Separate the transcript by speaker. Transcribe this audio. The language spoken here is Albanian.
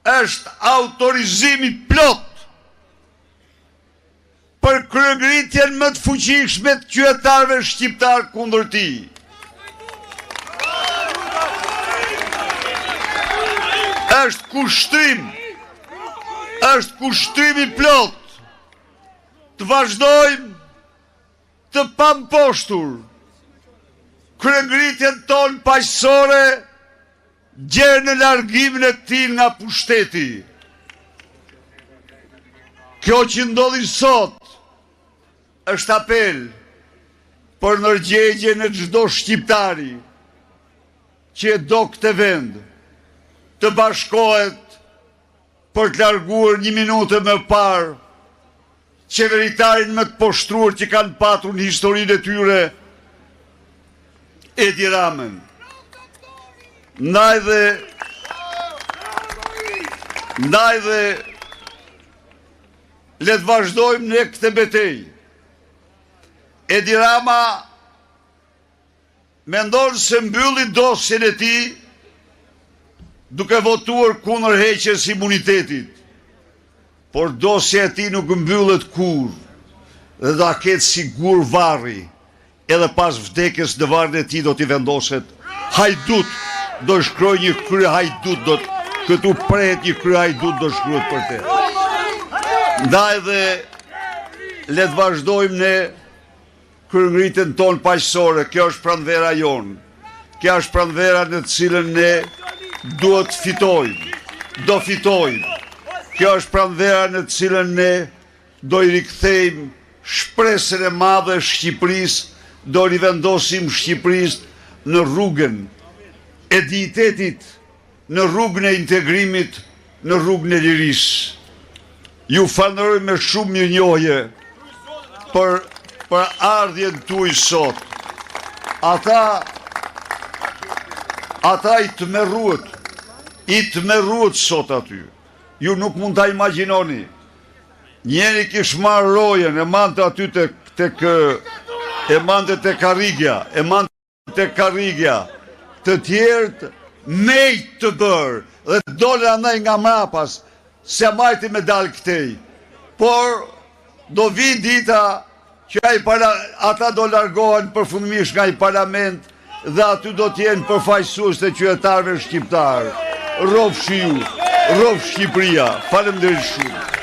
Speaker 1: është autorizimi plot për kryegritjen më të fuqishme të qytetarëve shqiptar kundër tij. Është kushtrim i plot të vazhdojmë të pamposhtur kryegritjen tonë paqësore gjerë në largimin e tij nga pushteti. Kjo që ndodhi sot është apel për ndërgjegje në çdo shqiptari që e do këtë vend të bashkohet për të larguar 1 minutë më parë qeveritarin më të poshtruar që kanë patur në historinë e tyre, Edi Ramën. Ndaj dhe le të vazhdojmë në këtë betejë. Edi Rama mendon se mbylli dosjen e tij duke votuar kundër heqjes së imunitetit. Por dosja e tij nuk mbyllet kurrë dhe do ta ketë sigur varri. Edhe pas vdekjes në varrin e tij do t'i vendoset hajdut, do shkruaj një krye hajdut, këtu prehet një krye hajdut do shkruhet për te. Ndaj dhe le të vazhdojmë ne kryegritjen tonë paqësore. Kjo është pranvera jonë. Kjo është pranvera në të cilën ne duhet fitojmë. Do fitojmë. Kjo është pranvera në të cilën ne do i rikthejmë shpresën e madhe e Shqipërisë, do rivendosim Shqipërisë në rrugën e dignitetit, në rrugën e integrimit, në rrugën e lirisë. Ju falenderoj me shumë mirënjohje për ardhjen tuaj sot. Ata i tmerruat sot aty. Ju nuk mund ta imagjinoni. Njeri kish marrë rojen, e mante aty e mante te Karrigja, të tjerët mejt të bërë, dhe dole andaj nga mrapas, se majti me dalë këtej. Por, do vi dita që ata do largohen përfundimisht nga i parlament dhe aty do t'jenë përfaqësues të qytetarëve shqiptarë. Rrofshi ju, rrofsh Shqipëria. Faleminderit shumë.